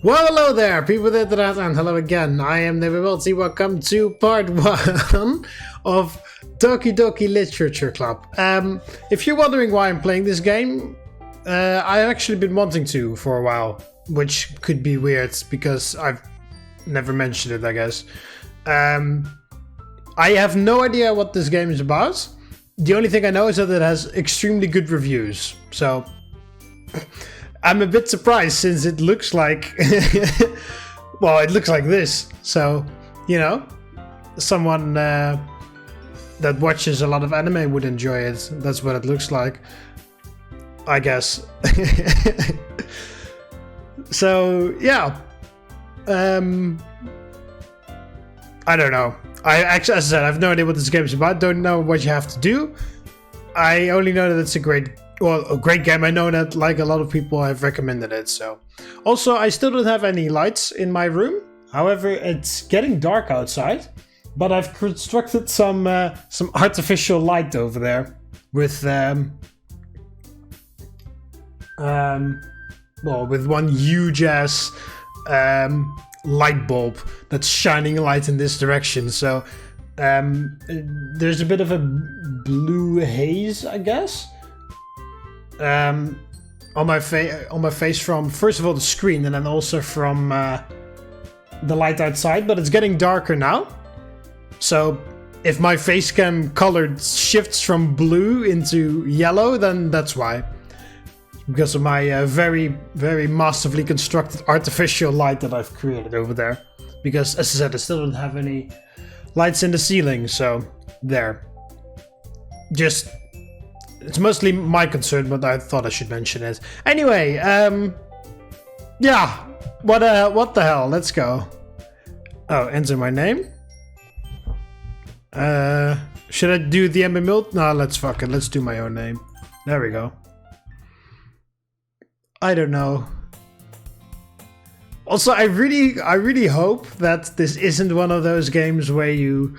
Well, hello there, people of the internet, and hello again. I am TheMBmulti. Welcome to part 1 of Doki Doki Literature Club. If you're wondering why I'm playing this game, I've actually been wanting to for a while, which could be weird because I've never mentioned it, I guess. I have no idea what this game is about. The only thing I know is that it has extremely good reviews, so I'm a bit surprised since it looks like, well, it looks like this. So, you know, someone that watches a lot of anime would enjoy it. That's what it looks like, I guess. So, yeah. I don't know. As I said, I have no idea what this game is about. Don't know what you have to do. I only know that it's a great game. I know that like a lot of people have recommended it. So, also I still don't have any lights in my room. However, it's getting dark outside, but I've constructed some artificial light over there with with one huge ass light bulb that's shining light in this direction. So there's a bit of a blue haze, I guess, on my face from, first of all, the screen, and then also from the light outside. But it's getting darker now, so if my face cam color shifts from blue into yellow, then that's why, because of my very, very masterfully constructed artificial light that I've created over there. Because, as I said, I still don't have any lights in the ceiling, so there. Just, it's mostly my concern, but I thought I should mention it. Anyway, yeah, what the hell? Let's go. Oh, enter my name. Should I do the TheMBmulti? No, let's fuck it. Let's do my own name. There we go. I don't know. Also, I really hope that this isn't one of those games where you,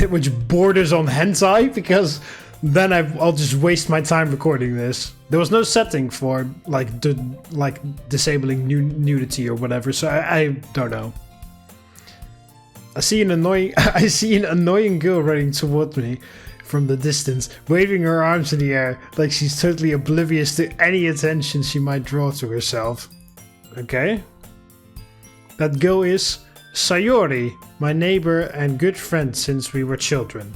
which borders on hentai, because then I'll just waste my time recording this. There was no setting for like disabling nudity or whatever, so I don't know. I see an annoying girl running toward me from the distance, waving her arms in the air like she's totally oblivious to any attention she might draw to herself. Okay. That girl is Sayori, my neighbor and good friend since we were children.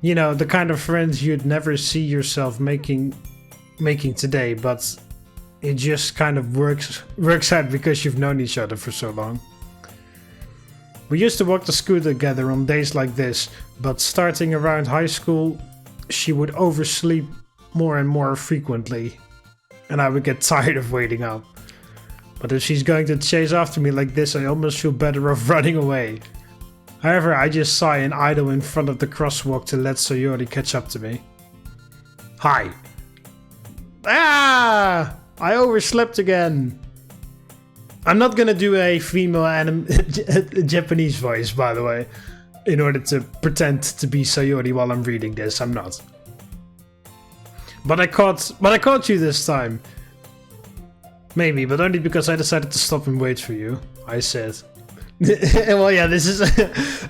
You know, the kind of friends you'd never see yourself making today, but it just kind of works out because you've known each other for so long. We used to walk to school together on days like this, but starting around high school, she would oversleep more and more frequently, and I would get tired of waiting up. But if she's going to chase after me like this, I almost feel better off running away. However, I just sigh and idle in front of the crosswalk to let Sayori catch up to me. Hi. Ah! I overslept again. I'm not gonna do a female Japanese voice, by the way, in order to pretend to be Sayori while I'm reading this. I'm not. But I caught you this time. Maybe, but only because I decided to stop and wait for you, I said. Well, yeah, this is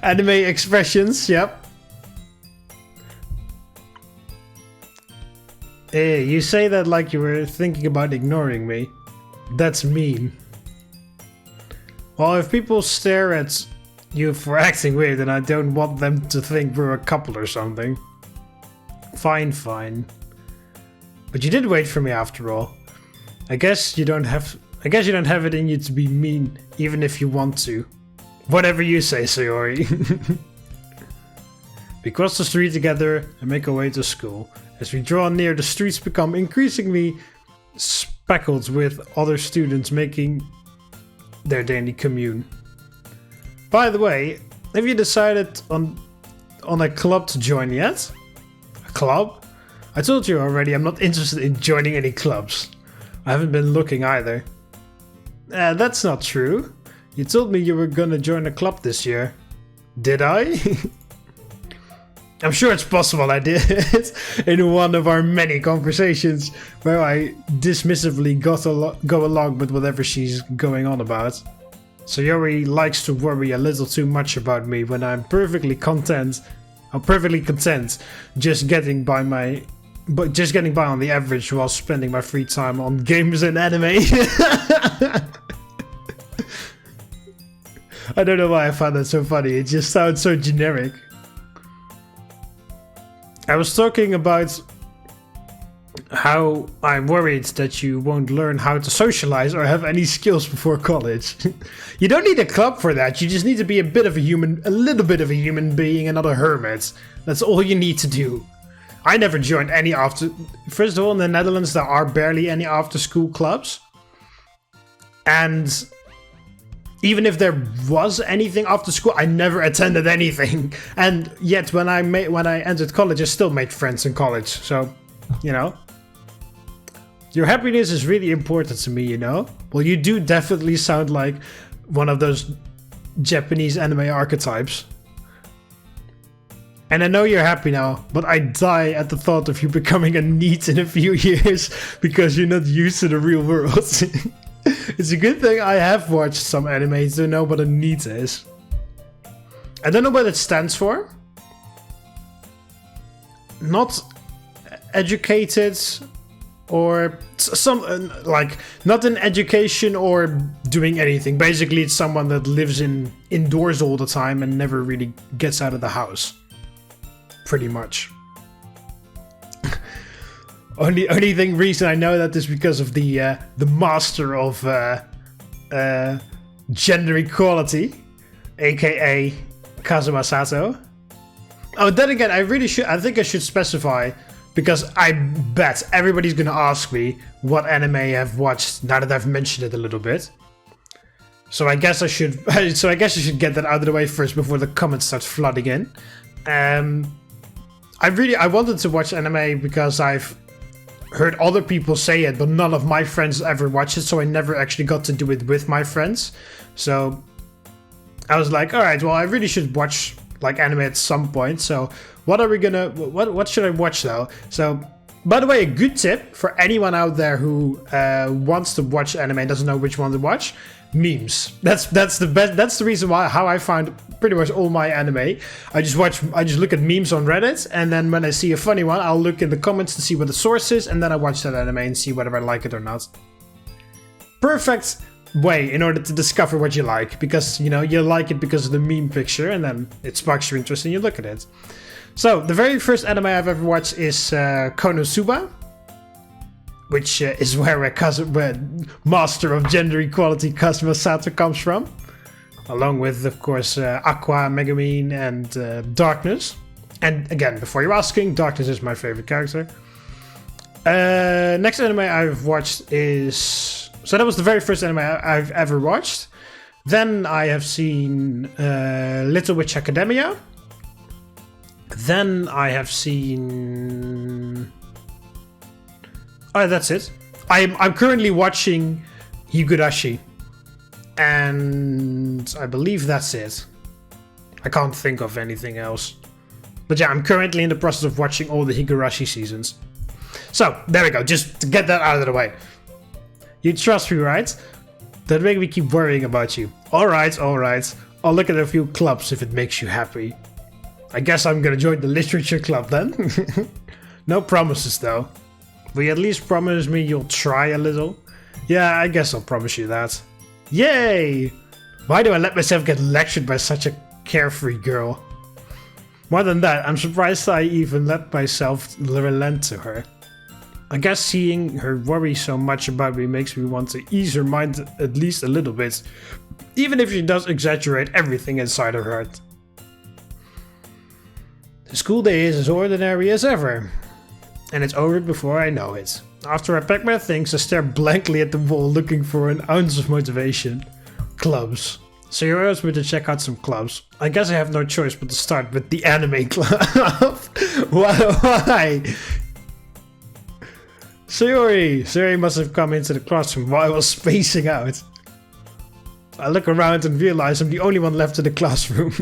anime expressions, yep. Hey, you say that like you were thinking about ignoring me. That's mean. Well, if people stare at you for acting weird, then I don't want them to think we're a couple or something. Fine. But you did wait for me after all. I guess you don't have it in you to be mean, even if you want to. Whatever you say, Sayori. We cross the street together and make our way to school. As we draw near, the streets become increasingly speckled with other students making their daily commune. By the way, have you decided on a club to join yet? A club? I told you already, I'm not interested in joining any clubs. I haven't been looking either. That's not true. You told me you were gonna join a club this year. Did I? I'm sure it's possible I did in one of our many conversations where I dismissively go along with whatever she's going on about. Sayori likes to worry a little too much about me when I'm perfectly content. I'm perfectly content just getting by on the average while spending my free time on games and anime. I don't know why I found that so funny. It just sounds so generic. I was talking about how I'm worried that you won't learn how to socialize or have any skills before college. You don't need a club for that. You just need to be a little bit of a human being and not a hermit. That's all you need to do. I never joined any First of all, in the Netherlands, there are barely any after-school clubs. And even if there was anything after school, I never attended anything. And yet, when I entered college, I still made friends in college. So, you know, your happiness is really important to me, you know? Well, you do definitely sound like one of those Japanese anime archetypes. And I know you're happy now, but I die at the thought of you becoming a NEET in a few years because you're not used to the real world. It's a good thing I have watched some anime to know what a NEET is. I don't know what it stands for. Not educated or like not in education or doing anything. Basically, it's someone that lives indoors all the time and never really gets out of the house. Pretty much. Only reason I know that is because of the master of gender equality, aka Kazuma Sato. Oh, then again, I think I should specify, because I bet everybody's gonna ask me what anime I've watched now that I've mentioned it a little bit. So I guess I should get that out of the way first before the comments start flooding in. I wanted to watch anime because I've heard other people say it, but none of my friends ever watched it, so I never actually got to do it with my friends. So I was like, alright, well, I really should watch like anime at some point. So what should I watch though? So, by the way, a good tip for anyone out there who wants to watch anime and doesn't know which one to watch: memes. That's the best. That's the reason how I find pretty much all my anime. I just look at memes on Reddit, and then when I see a funny one, I'll look in the comments to see what the source is, and then I watch that anime and see whether I like it or not. Perfect way in order to discover what you like, because you know you like it because of the meme picture, and then it sparks your interest and you look at it. So the very first anime I've ever watched is Konosuba, which is where master of gender equality Kazuma Sato comes from, along with, of course, Aqua, Megumin, and Darkness. And again, before you're asking, Darkness is my favorite character. Next anime I've watched is... So that was the very first anime I've ever watched. Then I have seen Little Witch Academia. Then I have seen... Oh, that's it. I'm currently watching Higurashi. And I believe that's it. I can't think of anything else. But yeah, I'm currently in the process of watching all the Higurashi seasons. So, there we go. Just to get that out of the way. You trust me, right? Don't make me keep worrying about you. Alright. I'll look at a few clubs if it makes you happy. I guess I'm gonna join the literature club then. No promises though. Will you at least promise me you'll try a little? Yeah, I guess I'll promise you that. Yay! Why do I let myself get lectured by such a carefree girl? More than that, I'm surprised I even let myself relent to her. I guess seeing her worry so much about me makes me want to ease her mind at least a little bit, even if she does exaggerate everything inside her heart. The school day is as ordinary as ever, and it's over before I know it. After I pack my things, I stare blankly at the wall looking for an ounce of motivation. Clubs. So you asked me to check out some clubs. I guess I have no choice but to start with the anime club. Why? Sayori must have come into the classroom while I was spacing out. I look around and realize I'm the only one left in the classroom.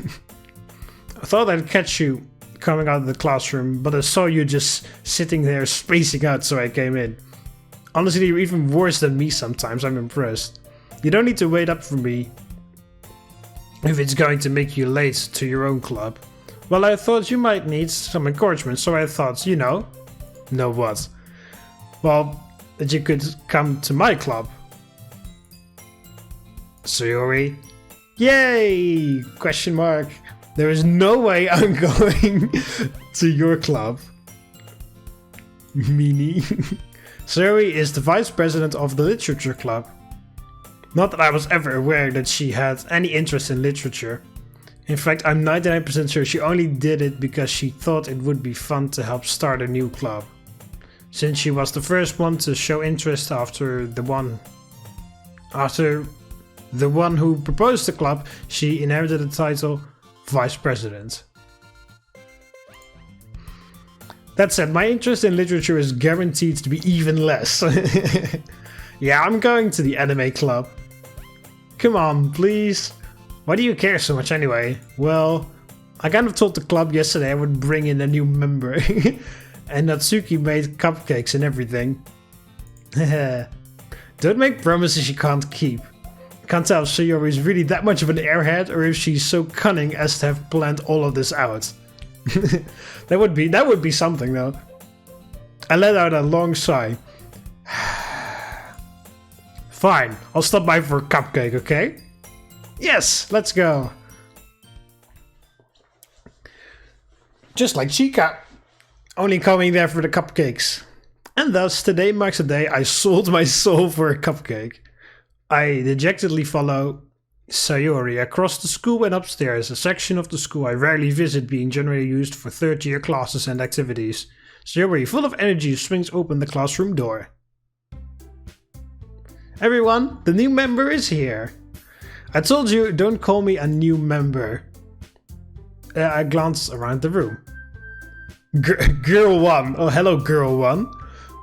I thought I'd catch coming out of the classroom, but I saw you just sitting there spacing out, so I came in. Honestly, you're even worse than me sometimes. I'm impressed. You don't need to wait up for me if it's going to make you late to your own club. Well, I thought you might need some encouragement, so I thought, you know what? Well, that you could come to my club. Sayori? Yay! Question mark. There is no way I'm going to your club. Meanie. Sayori is the vice president of the literature club. Not that I was ever aware that she had any interest in literature. In fact, I'm 99% sure she only did it because she thought it would be fun to help start a new club. Since she was the first one to show interest after the one who proposed the club, she inherited the title Vice President. That said, my interest in literature is guaranteed to be even less. Yeah, I'm going to the anime club. Come on, please. Why do you care so much anyway? Well, I kind of told the club yesterday I would bring in a new member. And Natsuki made cupcakes and everything. Don't make promises you can't keep. Can't tell if Sayori is really that much of an airhead or if she's so cunning as to have planned all of this out. That would be something though. I let out a long sigh. Fine, I'll stop by for a cupcake, okay? Yes, let's go. Just like Chica. Only coming there for the cupcakes. And thus, today marks the day I sold my soul for a cupcake. I dejectedly follow Sayori across the school and upstairs, a section of the school I rarely visit being generally used for third-year classes and activities. Sayori, full of energy, swings open the classroom door. Everyone, the new member is here. I told you, don't call me a new member. I glanced around the room. Girl 1. Oh, hello, Girl 1.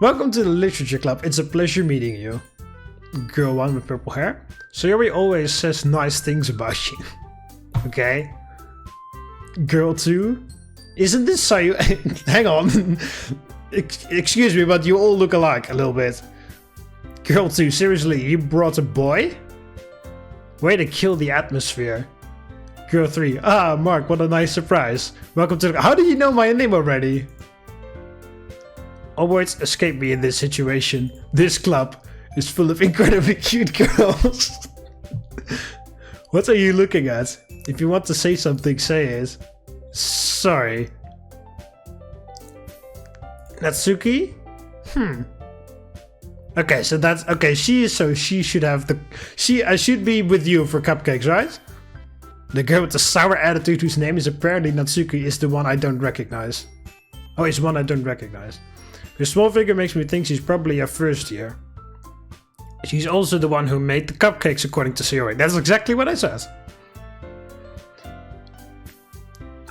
Welcome to the Literature Club. It's a pleasure meeting you. Girl 1 with purple hair. Sayori always says nice things about you. Okay. Girl 2. Isn't this Sayori? Hang on. Excuse me, but you all look alike a little bit. Girl 2, seriously, you brought a boy? Way to kill the atmosphere. Girl 3. Ah, Mark, what a nice surprise. Welcome to the... How do you know my name already? All words escape me in this situation. This club is full of incredibly cute girls. What are you looking at? If you want to say something, say it. Sorry. Natsuki? Okay, so that's... Okay, she should have the... I should be with you for cupcakes, right? The girl with the sour attitude whose name is apparently Natsuki is the one I don't recognize. Oh, it's one I don't recognize. Her small figure makes me think she's probably a first year. She's also the one who made the cupcakes according to Sayori. That's exactly what I said.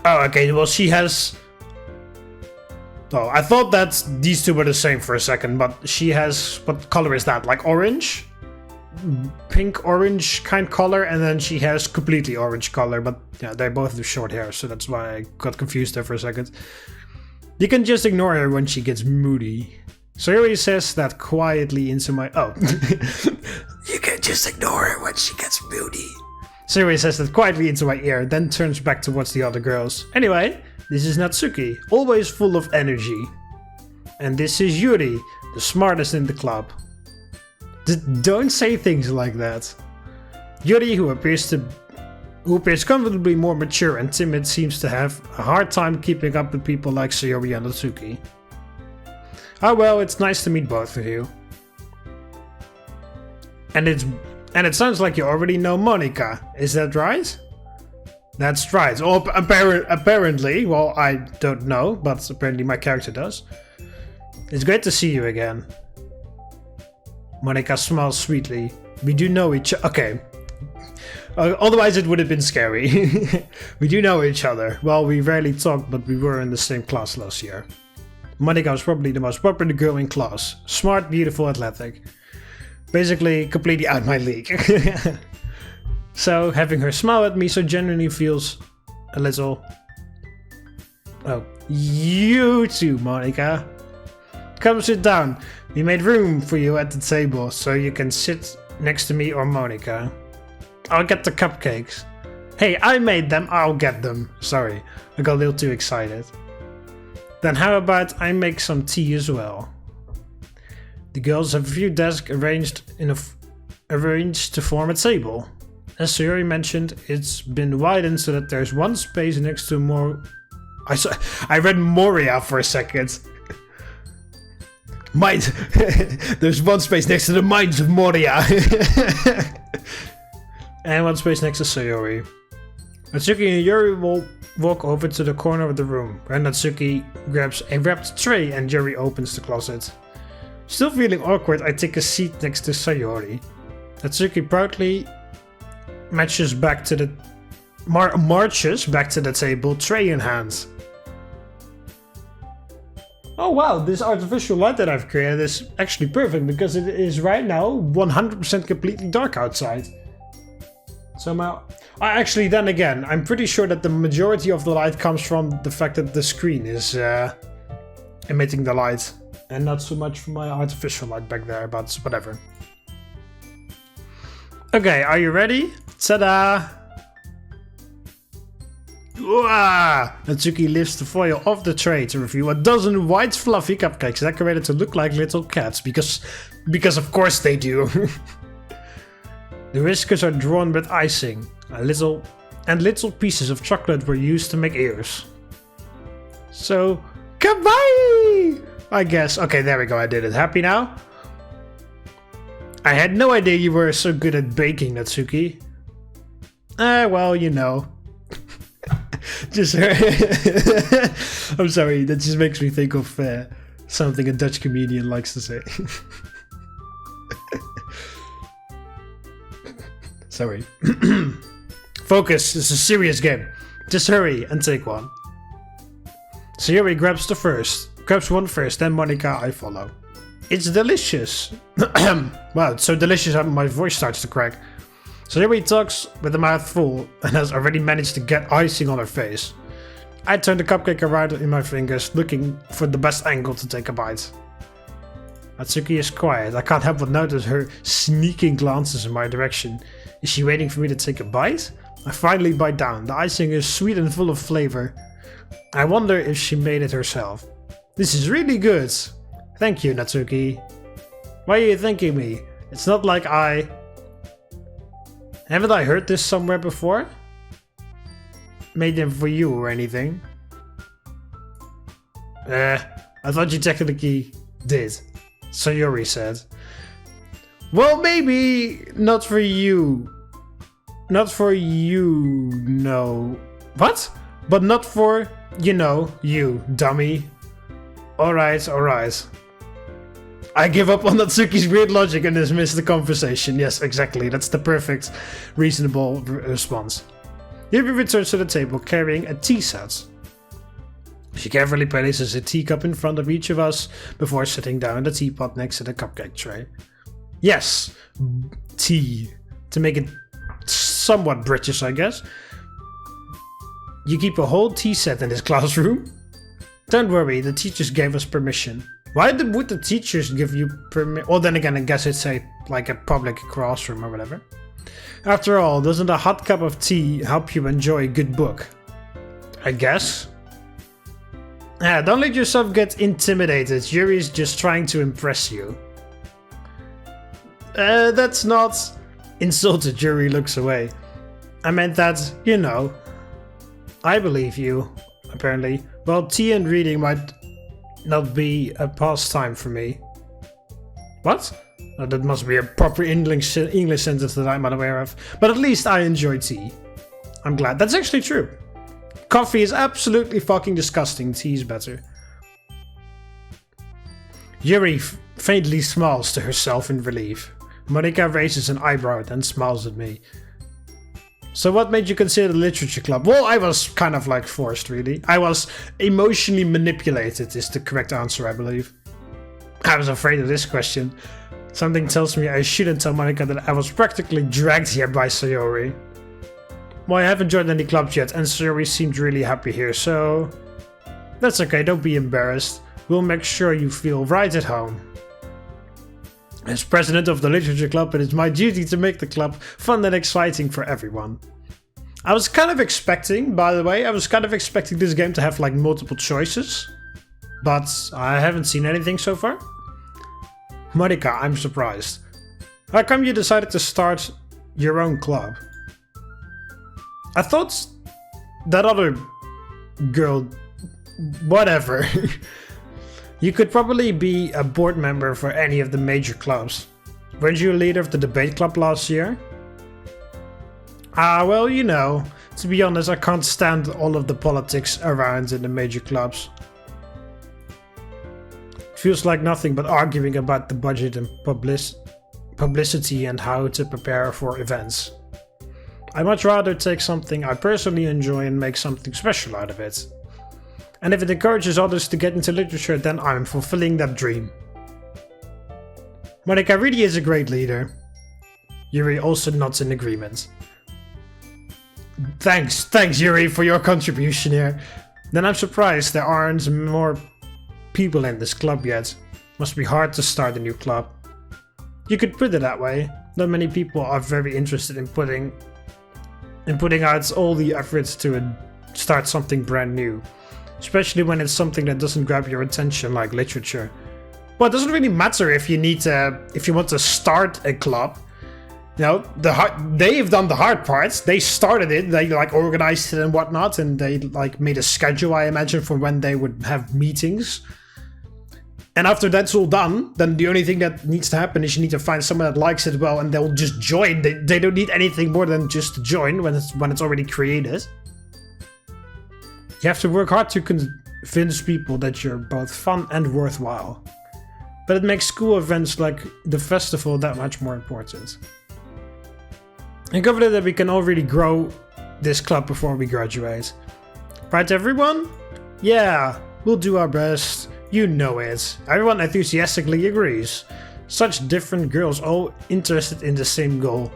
Oh, okay, well she has... Oh, I thought that these two were the same for a second, but she has... What color is that? Like orange? Pink orange kind color, and then she has completely orange color, but yeah, they both have short hair, so that's why I got confused there for a second. You can just ignore her when she gets moody. Sayori says that quietly into my... Oh. You can just ignore her when she gets moody. Sayori says that quietly into my ear, then turns back towards the other girls. Anyway, this is Natsuki, always full of energy. And this is Yuri, the smartest in the club. Don't say things like that. Yuri, who appears comfortably more mature and timid, seems to have a hard time keeping up with people like Sayori and Natsuki. Oh well, it's nice to meet both of you. And it sounds like you already know Monika, is that right? That's right. Oh, apparently, well, I don't know, but apparently my character does. It's great to see you again. Monika smiles sweetly. We do know each other. Okay. Otherwise it would have been scary. We do know each other. Well, we rarely talk, but we were in the same class last year. Monika was probably the most popular girl in class. Smart, beautiful, athletic. Basically, completely out my league. So, having her smile at me so genuinely feels a little Oh, you too, Monika. Come sit down. We made room for you at the table, so you can sit next to me or Monika. I'll get the cupcakes. Hey, I made them, I'll get them. Sorry, I got a little too excited. Then how about I make some tea as well? The girls have a few desks arranged to form a table. As Sayori mentioned, it's been widened so that there's one space next to more. I read Moria for a second. Mind. There's one space next to the mines of Moria. And one space next to Sayori. Natsuki and Yuri will walk over to the corner of the room, where Natsuki grabs a wrapped tray and Yuri opens the closet. Still feeling awkward, I take a seat next to Sayori. Natsuki proudly marches back to the table, tray in hand. Oh wow, this artificial light that I've created is actually perfect because it is right now 100% completely dark outside. So then again, I'm pretty sure that the majority of the light comes from the fact that the screen is emitting the light and not so much from my artificial light back there, but whatever. Okay, are you ready? Ta-da! Natsuki lifts the foil off the tray to reveal a dozen white fluffy cupcakes decorated to look like little cats, because of course they do. The whiskers are drawn with icing, little pieces of chocolate were used to make ears. So, goodbye! I guess. Okay, there we go, I did it. Happy now? I had no idea you were so good at baking, Natsuki. Well, you know. Just I'm sorry, that just makes me think of something a Dutch comedian likes to say. Sorry. Focus, it's a serious game. Just hurry and take one. Sayori grabs one first, then Monika, I follow. It's delicious. Wow, it's so delicious my voice starts to crack. Sayori talks with a mouth full and has already managed to get icing on her face. I turn the cupcake around in my fingers, looking for the best angle to take a bite. Natsuki is quiet. I can't help but notice her sneaking glances in my direction. Is she waiting for me to take a bite? I finally bite down. The icing is sweet and full of flavor. I wonder if she made it herself. This is really good. Thank you, Natsuki. Why are you thanking me? It's not like Haven't I heard this somewhere before? Made them for you or anything? I thought you technically did. Sayori said. Well, maybe not for you. Not for you, no. What? But not for, you, dummy. Alright. I give up on Natsuki's weird logic and dismiss the conversation. Yes, exactly. That's the perfect, reasonable response. Yuri returns to the table carrying a tea set. She carefully places a teacup in front of each of us before sitting down in the teapot next to the cupcake tray. Yes, tea. To make it somewhat British, I guess. You keep a whole tea set in this classroom? Don't worry, the teachers gave us permission. Why would the teachers give you permission? Well, then again, I guess it's a public classroom or whatever. After all, doesn't a hot cup of tea help you enjoy a good book? I guess. Don't let yourself get intimidated. Yuri's just trying to impress you. That's not... Insulted, Yuri looks away. I meant that, I believe you, apparently. Well, tea and reading might not be a pastime for me. What? Oh, that must be a proper English sentence that I'm unaware of. But at least I enjoy tea. I'm glad. That's actually true. Coffee is absolutely fucking disgusting. Tea is better. Yuri faintly smiles to herself in relief. Monika raises an eyebrow and smiles at me. So what made you consider the literature club? Well, I was kind of forced, really. I was emotionally manipulated is the correct answer, I believe. I was afraid of this question. Something tells me I shouldn't tell Monika that I was practically dragged here by Sayori. Well, I haven't joined any clubs yet, and Sayori seemed really happy here, so... That's okay, don't be embarrassed. We'll make sure you feel right at home. As president of the Literature Club, it is my duty to make the club fun and exciting for everyone. I was kind of expecting, by the way, this game to have like multiple choices. But I haven't seen anything so far. Monika, I'm surprised. How come you decided to start your own club? I thought that other girl... Whatever. You could probably be a board member for any of the major clubs. Weren't you a leader of the debate club last year? Well, you know, to be honest, I can't stand all of the politics around in the major clubs. It feels like nothing but arguing about the budget and publicity and how to prepare for events. I'd much rather take something I personally enjoy and make something special out of it. And if it encourages others to get into literature, then I'm fulfilling that dream. Monika really is a great leader. Yuri also nods in agreement. Thanks Yuri for your contribution here. Then I'm surprised there aren't more people in this club yet. Must be hard to start a new club. You could put it that way. Not many people are very interested in putting out all the efforts to start something brand new. Especially when it's something that doesn't grab your attention like literature. Well, it doesn't really matter if you want to start a club. You know, they've done the hard parts. They started it, they like organized it and whatnot, and they like made a schedule, I imagine, for when they would have meetings. And after that's all done, then the only thing that needs to happen is you need to find someone that likes it well and they'll just join. They don't need anything more than just to join when it's already created. You have to work hard to convince people that you're both fun and worthwhile. But it makes school events like the festival that much more important. I'm confident that we can all really grow this club before we graduate. Right, everyone? Yeah, we'll do our best. You know it. Everyone enthusiastically agrees. Such different girls, all interested in the same goal.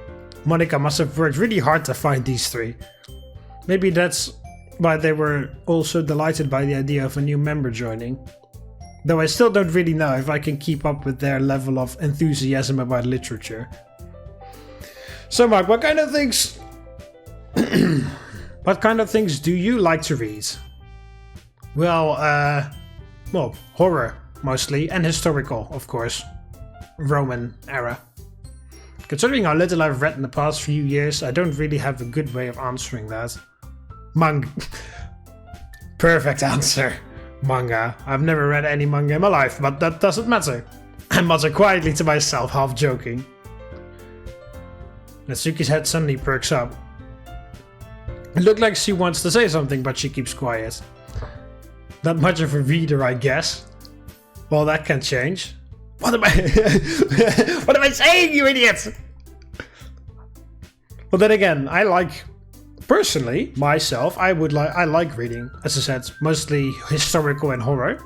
Monika must have worked really hard to find these three. Maybe that's why they were also delighted by the idea of a new member joining. Though I still don't really know if I can keep up with their level of enthusiasm about literature. So Mark, what kind of things do you like to read? Well, horror mostly, and historical, of course. Roman era. Considering how little I've read in the past few years, I don't really have a good way of answering that. Perfect answer. Manga. I've never read any manga in my life, but that doesn't matter. I mutter quietly to myself, half joking. Natsuki's head suddenly perks up. It looked like she wants to say something, but she keeps quiet. Not much of a reader, I guess. Well, that can change. What am I... What am I saying, you idiot? Well, then again, personally, myself, I like reading, as I said, mostly historical and horror.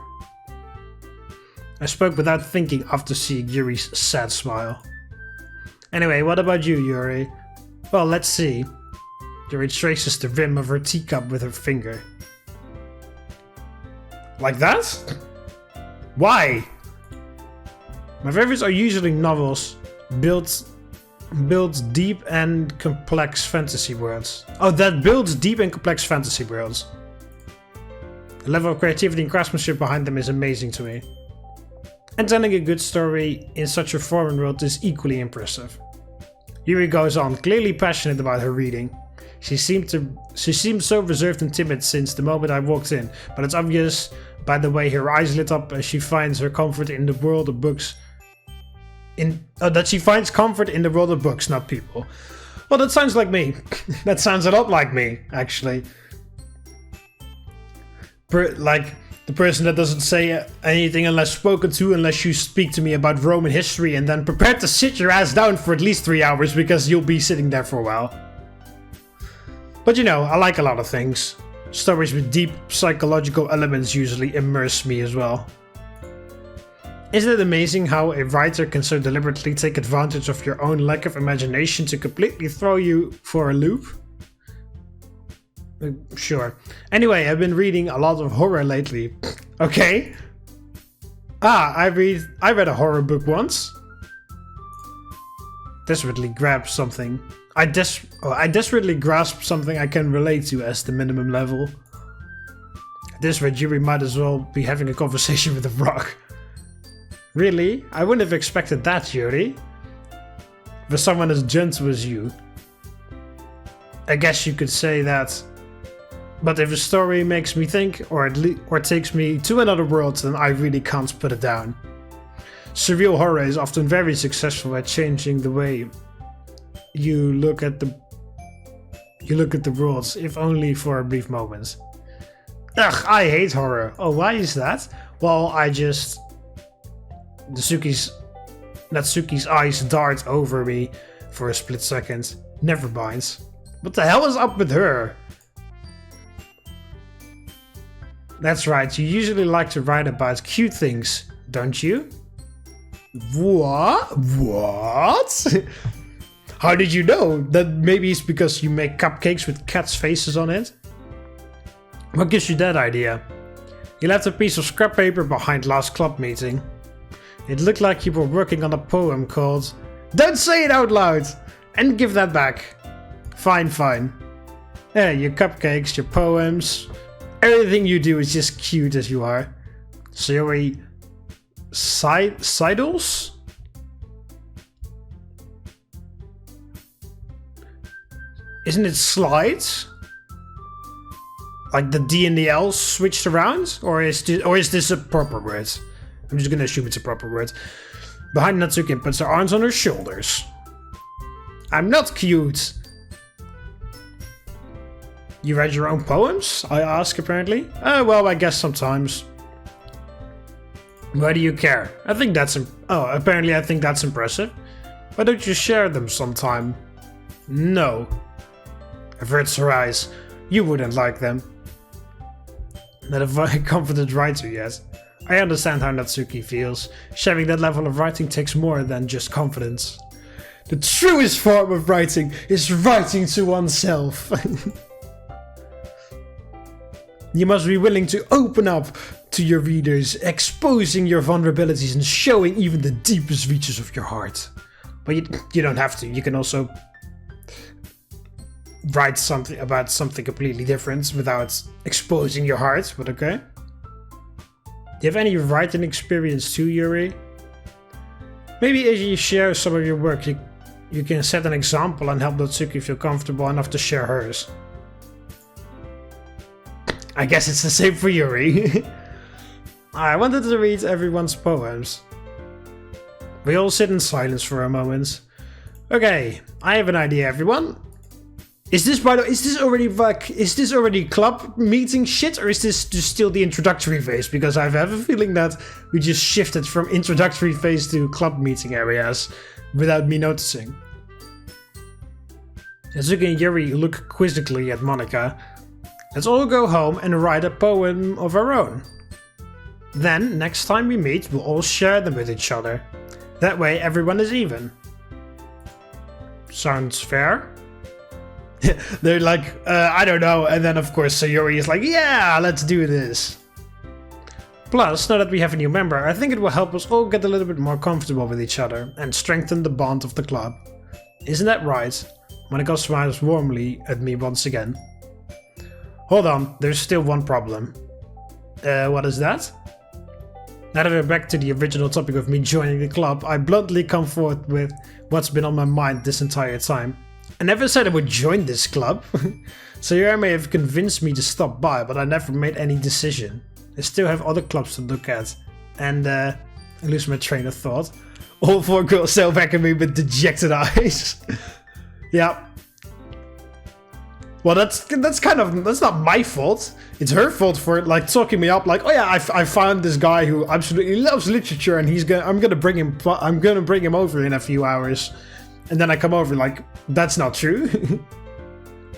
I spoke without thinking after seeing Yuri's sad smile. Anyway, what about you, Yuri? Well, let's see. Yuri traces the rim of her teacup with her finger. Like that? Why? My favorites are usually novels built deep and complex fantasy worlds. Oh, that builds deep and complex fantasy worlds. The level of creativity and craftsmanship behind them is amazing to me. And telling a good story in such a foreign world is equally impressive. Yuri goes on, clearly passionate about her reading. She seemed so reserved and timid since the moment I walked in, but it's obvious by the way her eyes lit up as she finds her comfort in the world of books. That she finds comfort in the world of books, not people. Well, that sounds like me. That sounds a lot like me, actually. Like the person that doesn't say anything unless spoken to, unless you speak to me about Roman history and then prepare to sit your ass down for at least 3 hours because you'll be sitting there for a while. But you know, I like a lot of things. Stories with deep psychological elements usually immerse me as well. Isn't it amazing how a writer can so deliberately take advantage of your own lack of imagination to completely throw you for a loop? Sure. Anyway, I've been reading a lot of horror lately. Okay. I read a horror book once. Desperately grab something. I desperately grasp something I can relate to as the minimum level. At this rate, Yuri might as well be having a conversation with a rock. Really? I wouldn't have expected that, Yuri. For someone as gentle as you. I guess you could say that. But if a story makes me think, or takes me to another world, then I really can't put it down. Surreal horror is often very successful at changing the way you look at the worlds, if only for a brief moment. Ugh, I hate horror. Oh, why is that? Well, Natsuki's eyes dart over me for a split second. Never mind. What the hell is up with her? That's right, you usually like to write about cute things, don't you? What? How did you know? That maybe it's because you make cupcakes with cats' faces on it? What gives you that idea? You left a piece of scrap paper behind last club meeting. It looked like you were working on a poem called "Don't Say It Out Loud!" And give that back. Fine. Yeah, your cupcakes, your poems, everything you do is just cute as you are. Sayori Sidles? Isn't it slides? Like the D and the L switched around? Or is this a proper word? I'm just gonna assume it's a proper word. Behind Natsuki and puts her arms on her shoulders. I'm not cute. You write your own poems? I ask apparently. Well, I guess sometimes. Why do you care? Apparently I think that's impressive. Why don't you share them sometime? No. Averts her eyes. You wouldn't like them. Not a very confident writer yet. I understand how Natsuki feels. Sharing that level of writing takes more than just confidence. The truest form of writing is writing to oneself. You must be willing to open up to your readers, exposing your vulnerabilities and showing even the deepest reaches of your heart. But you don't have to. You can also write something about something completely different without exposing your heart, but okay. Do you have any writing experience too, Yuri? Maybe as you share some of your work, you can set an example and help Natsuki feel comfortable enough to share hers. I guess it's the same for Yuri. I wanted to read everyone's poems. We all sit in silence for a moment. Okay, I have an idea, everyone. Is this already club meeting shit, or is this just still the introductory phase? Because I have a feeling that we just shifted from introductory phase to club meeting areas without me noticing. Natsuki and Yuri look quizzically at Monika. Let's all go home and write a poem of our own. Then, next time we meet, we'll all share them with each other. That way everyone is even. Sounds fair? They're like, I don't know, and then of course Sayori is like, yeah, let's do this. Plus, now that we have a new member, I think it will help us all get a little bit more comfortable with each other and strengthen the bond of the club. Isn't that right? Monika smiles warmly at me once again. Hold on, there's still one problem. What is that? Now that we're back to the original topic of me joining the club, I bluntly come forth with what's been on my mind this entire time. I never said I would join this club. Sayori may have convinced me to stop by, but I never made any decision. I still have other clubs to look at. And I lose my train of thought. All four girls stare back at me with dejected eyes. Yeah. Well, that's not my fault. It's her fault for like talking me up. Like, oh yeah, I found this guy who absolutely loves literature, and I'm gonna bring him over in a few hours. And then I come over like, that's not true.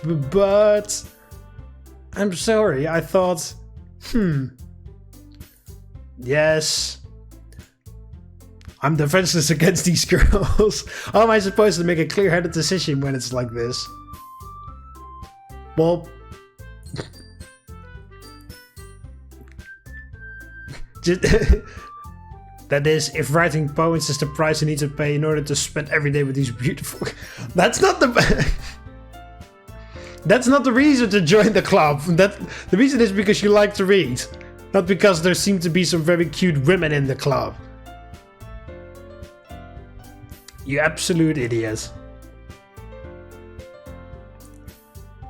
But I'm sorry. I thought, yes. I'm defenseless against these girls. How am I supposed to make a clear-headed decision when it's like this? Well, That is, if writing poems is the price you need to pay in order to spend every day with these beautiful... That's not the... That's not the reason to join the club. The reason is because you like to read. Not because there seem to be some very cute women in the club. You absolute idiot.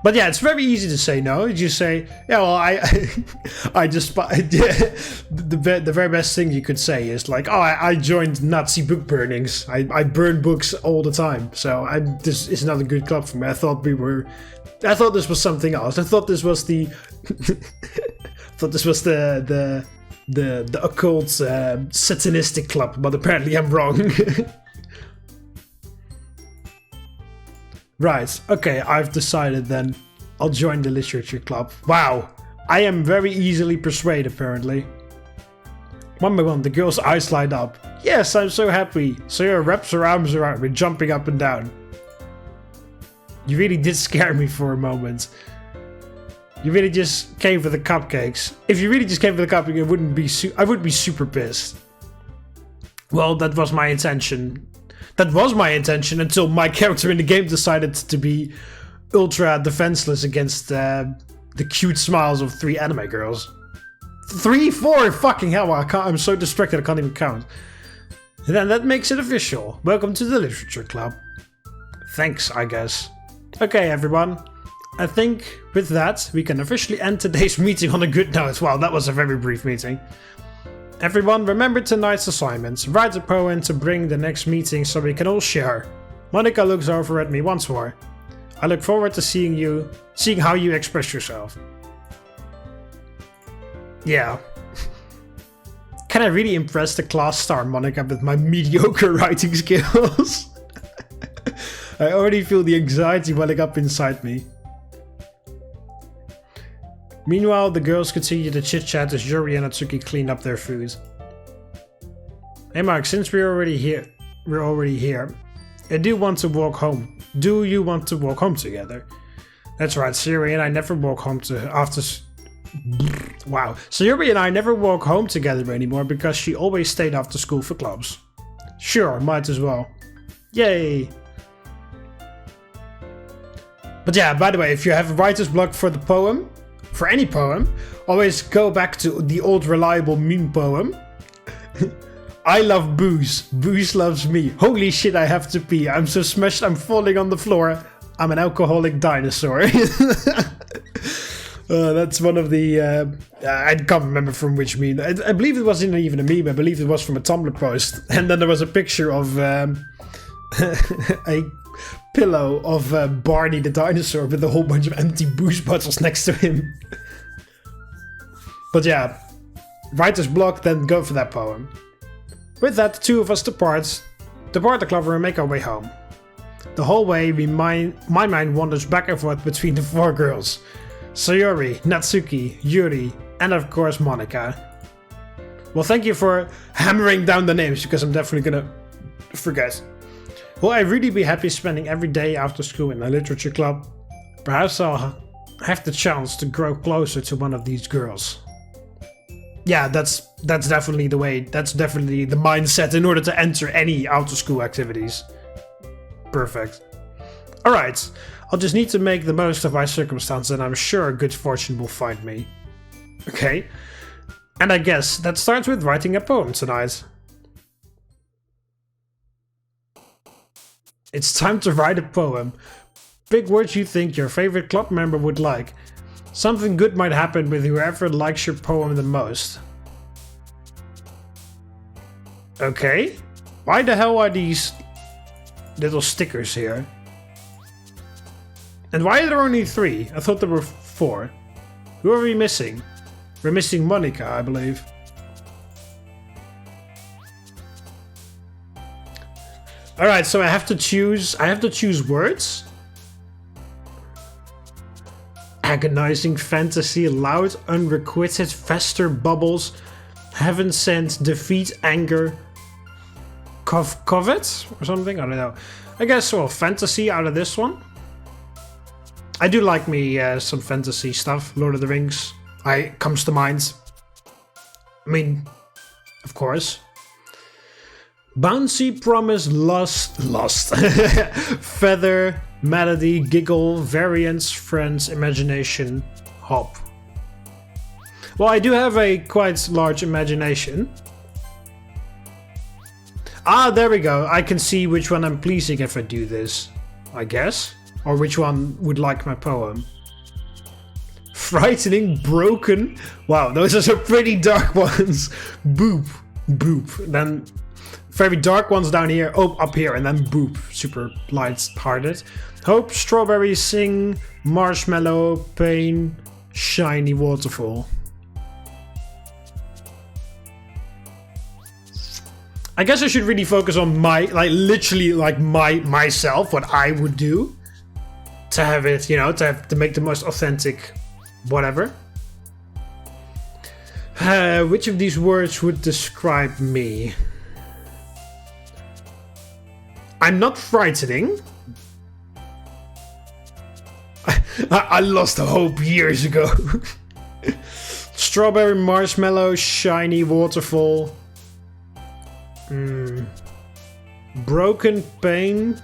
But yeah, it's very easy to say no. You just say, yeah, well, I just... the very best thing you could say is like, oh, I joined Nazi book burnings. I burn books all the time. So this is not a good club for me. I thought this was something else. I thought this was the... the occult satanistic club, but apparently I'm wrong. Right, okay, I've decided then. I'll join the literature club. Wow, I am very easily persuaded apparently. One by one, the girl's eyes light up. Yes, I'm so happy. Sayori wraps her arms around me, jumping up and down. You really did scare me for a moment. You really just came for the cupcakes. If you really just came for the cupcakes, I would be super pissed. Well, that was my intention. That was my intention until my character in the game decided to be ultra defenseless against the cute smiles of 3 anime girls. 3, 4, fucking hell! I'm so distracted I can't even count. And then that makes it official. Welcome to the literature club. Thanks, I guess. Okay, everyone. I think with that we can officially end today's meeting on a good note. Wow, that was a very brief meeting. Everyone, remember tonight's assignments. Write a poem to bring the next meeting so we can all share. Monika looks over at me once more. I look forward to seeing how you express yourself. Yeah. Can I really impress the class star Monika with my mediocre writing skills? I already feel the anxiety welling up inside me. Meanwhile, the girls continue to chit-chat as Yuri and Natsuki clean up their food. Hey Mark, since we're already here, I do want to walk home. Do you want to walk home together? That's right, Sayori and I never walk home Wow. Sayori and I never walk home together anymore because she always stayed after school for clubs. Sure, might as well. Yay! But yeah, by the way, if you have a writer's block for the poem, for any poem, always go back to the old reliable meme poem. I love booze. Booze loves me. Holy shit, I have to pee. I'm so smashed I'm falling on the floor. I'm an alcoholic dinosaur. That's one of the... I can't remember from which meme. I believe it wasn't even a meme. I believe it was from a Tumblr post. And then there was a picture of a pillow of Barney the dinosaur with a whole bunch of empty booze bottles next to him. But yeah, writer's block, then go for that poem. With that, the 2 of us depart the clover and make our way home. The whole way, my mind wanders back and forth between the 4 girls. Sayori, Natsuki, Yuri, and of course Monika. Well, thank you for hammering down the names, because I'm definitely gonna forget. Will I really be happy spending every day after school in a literature club? Perhaps I'll have the chance to grow closer to one of these girls. Yeah, that's definitely the way. That's definitely the mindset in order to enter any after-school activities. Perfect. Alright, I'll just need to make the most of my circumstances and I'm sure good fortune will find me. Okay, and I guess that starts with writing a poem tonight. It's time to write a poem. Pick words you think your favorite club member would like. Something good might happen with whoever likes your poem the most. Okay. Why the hell are these little stickers here? And why are there only 3? I thought there were 4. Who are we missing? We're missing Monika, I believe. Alright, so I have to choose words? Agonizing fantasy, loud, unrequited, fester, bubbles, heaven sent, defeat, anger, covet or something? I don't know. I guess, well, fantasy out of this one. I do like me some fantasy stuff. Lord of the Rings comes to mind. I mean, of course. Bouncy, promise, lust, feather, melody, giggle, variance, friends, imagination, hop. Well, I do have a quite large imagination. Ah, there we go. I can see which one I'm pleasing if I do this, I guess. Or which one would like my poem. Frightening, broken. Wow, those are some pretty dark ones. Boop, boop. Then very dark ones down here. Oh, up here, and then boop. Super light-hearted. Hope, strawberry, sing, marshmallow, pain, shiny waterfall. I guess I should really focus on my, like, literally, like, myself, what I would do to have it, you know, to make the most authentic whatever. Which of these words would describe me? I'm not frightening. I lost hope years ago. Strawberry, marshmallow, shiny waterfall. Broken, pain.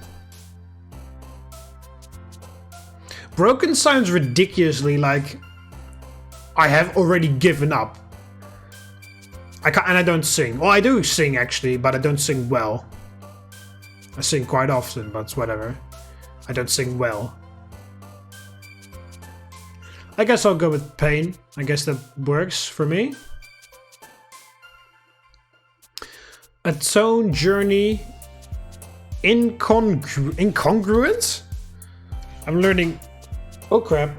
Broken sounds ridiculously like I have already given up. I can't, and I don't sing. Well, I do sing actually, but I don't sing well. I sing quite often, but whatever. I don't sing well. I guess I'll go with pain. I guess that works for me. A tone, journey, incongruent? I'm learning... Oh crap,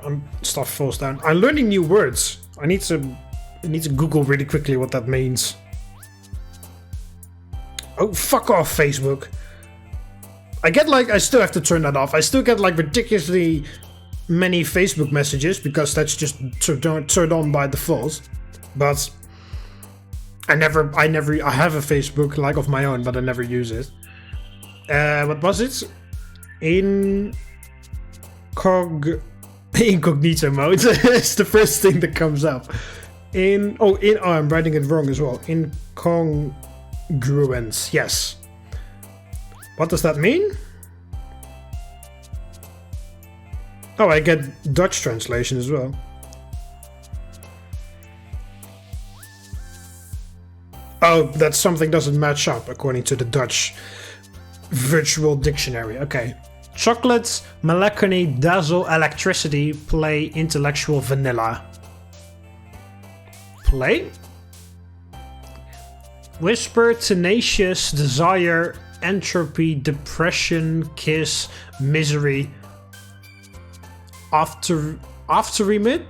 stuff falls down. I'm learning new words. I need to Google really quickly what that means. Oh, fuck off, Facebook. I get like... I still have to turn that off. I still get like ridiculously many Facebook messages because that's just turned on by default. But... I have a Facebook like of my own, but I never use it. What was it? Incognito mode. It's the first thing that comes up. Oh, I'm writing it wrong as well. Incongruence. Yes. What does that mean? Oh, I get Dutch translation as well. Oh, that something doesn't match up according to the Dutch virtual dictionary. Okay. Chocolate, melancholy, dazzle, electricity, play, intellectual, vanilla. Play? Whisper, tenacious, desire, entropy, depression, kiss, misery. After remit?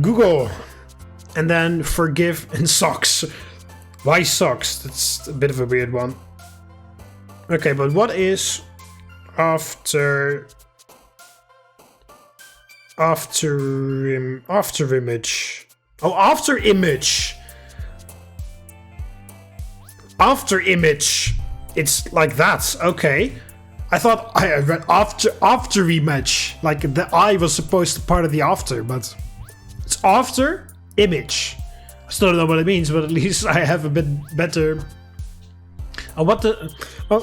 Google. And then forgive and socks. Why socks? That's a bit of a weird one. Okay, but what is after image? Oh, after image. After image. It's like that. Okay. I thought I read after image. Like the I was supposed to be part of the after, but it's after image. I still don't know what it means, but at least I have a bit better. Oh, what the? Oh.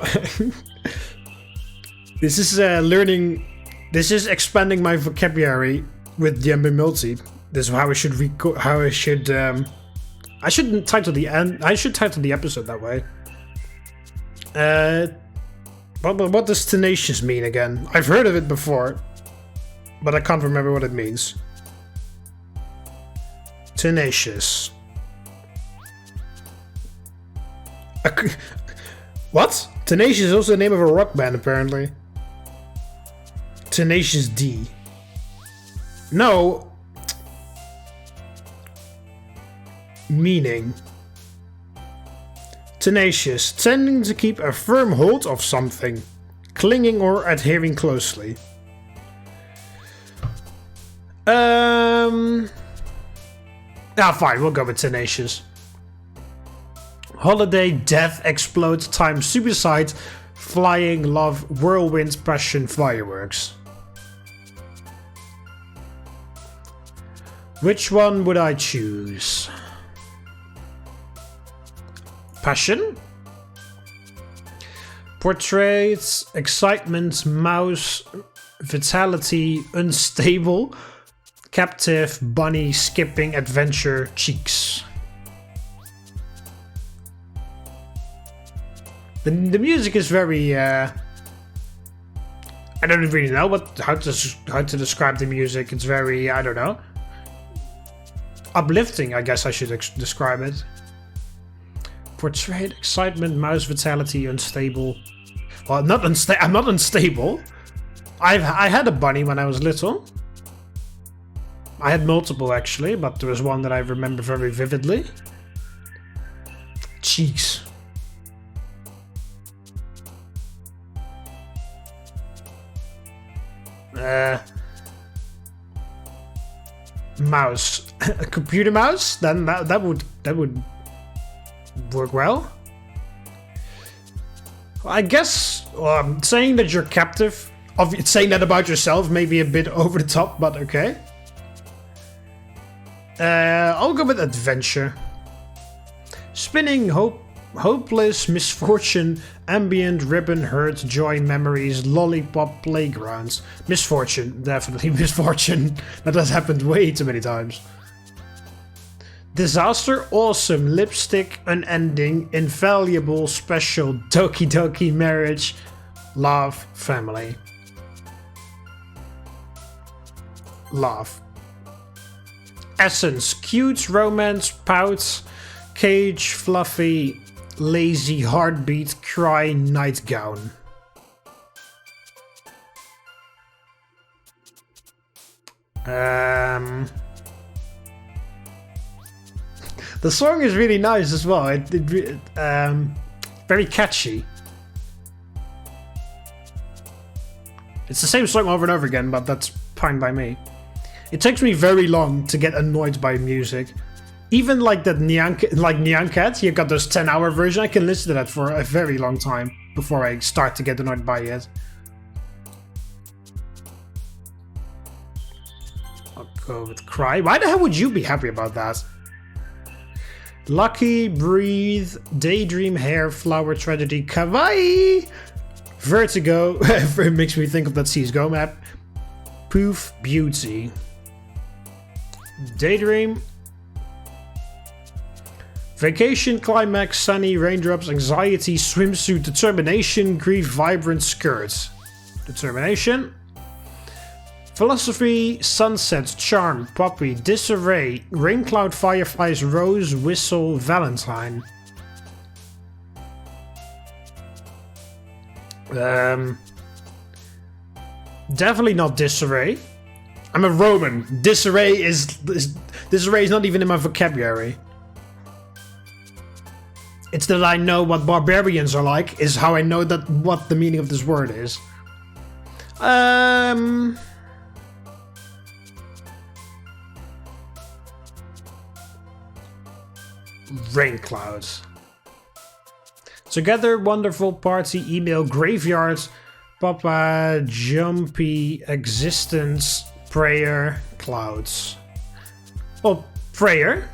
This is learning. This is expanding my vocabulary with TheMBmulti. This is how I should how I should. I shouldn't title the end. I should title the episode that way. What does tenacious mean again? I've heard of it before, but I can't remember what it means. Tenacious. What? Tenacious is also the name of a rock band, apparently. Tenacious D. No. Meaning. Tenacious. Tending to keep a firm hold of something. Clinging or adhering closely. Fine, we'll go with tenacious. Holiday, death, explode, time, suicide, flying, love, whirlwind, passion, fireworks. Which one would I choose? Passion? Portraits, excitement, mouse, vitality, unstable, captive, bunny, skipping, adventure, cheeks. The music is very I don't really know how to describe the music. It's very, I don't know, uplifting, I guess I should describe it. Portrait, excitement, mouse, vitality, unstable. Well, I'm not unstable. I had a bunny when I was little. I had multiple actually, but there was one that I remember very vividly. Cheeks. Mouse. A computer mouse? Then that would work well. I guess saying that you're captive, saying that about yourself may be a bit over the top, but okay. I'll go with adventure. Spinning, hopeless, misfortune, ambient, ribbon, hurt, joy, memories, lollipop, playgrounds. Misfortune, definitely misfortune. That has happened way too many times. Disaster, awesome, lipstick, unending, invaluable, special, Doki Doki, marriage, love, family. Love. Essence, cute, romance, pouts, cage, fluffy, lazy, heartbeat, cry, nightgown. The song is really nice as well. Very catchy. It's the same song over and over again, but that's fine by me. It takes me very long to get annoyed by music. Even like that Nyan Cat, you got those 10-hour version. I can listen to that for a very long time before I start to get annoyed by it. I'll go with cry. Why the hell would you be happy about that? Lucky, breathe, daydream, hair, flower, tragedy, kawaii, vertigo. It makes me think of that CSGO map. Poof, beauty. Daydream. Vacation, climax, sunny, raindrops, anxiety, swimsuit, determination, grief, vibrant, skirt. Determination. Philosophy, sunset, charm, poppy, disarray, rain cloud, fireflies, rose, whistle, valentine. Definitely not disarray. I'm a Roman. Disarray is not even in my vocabulary. It's that I know what barbarians are like, is how I know that what the meaning of this word is. Rain clouds. Together, wonderful party, email, graveyards, papa, jumpy, existence, prayer, clouds. Oh, prayer?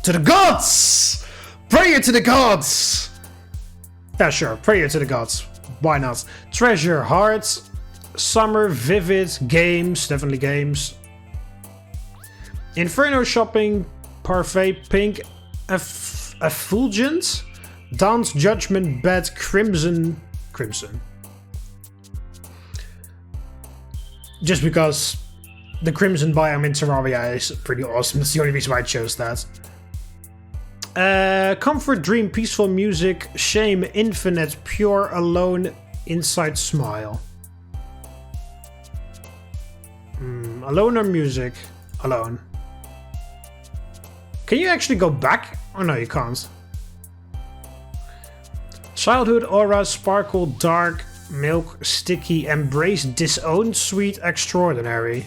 To the gods! Prayer to the gods! Yeah, sure, prayer to the gods. Why not? Treasure, hearts, summer, vivid, games, definitely games. Inferno, shopping, parfait, pink, effulgent, dance, judgment, bed, crimson. Just because the crimson biome in Terraria is pretty awesome. That's the only reason why I chose that. Comfort, dream, peaceful music, shame, infinite, pure, alone, inside, smile. Alone or music? Alone. Can you actually go back? Oh no, you can't. Childhood, aura, sparkle, dark, milk, sticky, embrace, disown, sweet, extraordinary.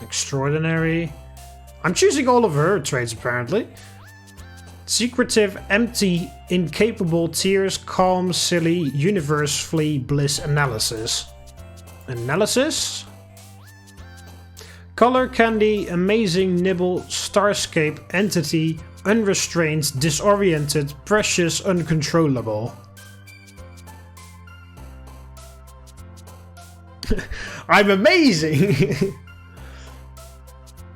Extraordinary. I'm choosing all of her traits apparently. Secretive, empty, incapable, tears, calm, silly, universe, flee, bliss, analysis. Analysis? Color candy, amazing nibble, starscape, entity, unrestrained, disoriented, precious, uncontrollable. I'm amazing!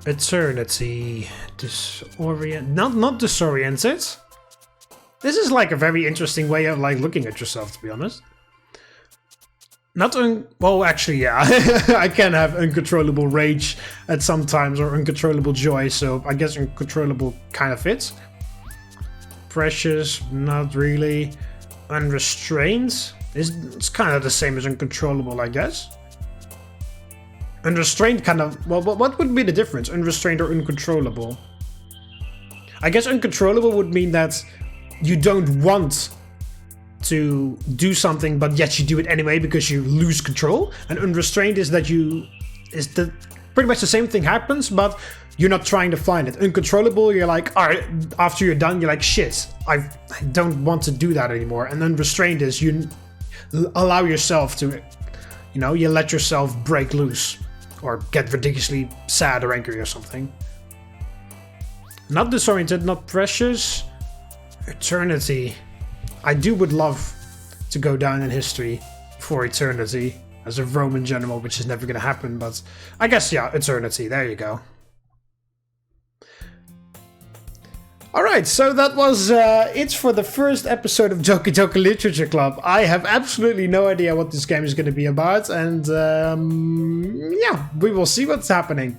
Eternity, not disoriented. This is like a very interesting way of like looking at yourself, to be honest. Well, actually, yeah. I can have uncontrollable rage at some times or uncontrollable joy, so I guess uncontrollable kind of fits. Precious, not really. Unrestrained, it's kind of the same as uncontrollable, I guess. Unrestrained kind of, well, what would be the difference? Unrestrained or uncontrollable? I guess uncontrollable would mean that you don't want to do something, but yet you do it anyway because you lose control. And unrestrained is that pretty much the same thing happens, but you're not trying to find it. Uncontrollable, you're like, all right, after you're done, you're like, shit, I don't want to do that anymore. And unrestrained is you allow yourself to, you let yourself break loose or get ridiculously sad or angry or something. Not disoriented, not precious. Eternity. I would love to go down in history for eternity as a Roman general, which is never going to happen, but I guess, yeah, eternity. There you go. Alright, so that was it for the first episode of Doki Doki Literature Club. I have absolutely no idea what this game is going to be about, and yeah, we will see what's happening.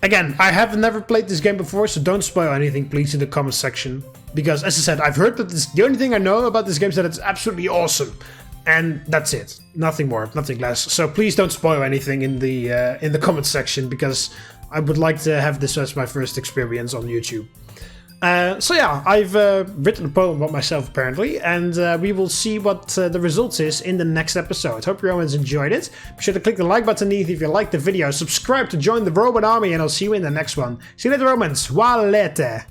Again, I have never played this game before, so don't spoil anything, please, in the comment section. Because, as I said, I've heard that the only thing I know about this game is that it's absolutely awesome. And that's it. Nothing more, nothing less. So please don't spoil anything in the comment section, because I would like to have this as my first experience on YouTube. So yeah, I've written a poem about myself apparently, and we will see what the result is in the next episode. Hope you everyone's enjoyed it. Be sure to click the like button if you liked the video, subscribe to join the Roman army, and I'll see you in the next one. See you later, Romans. Valete!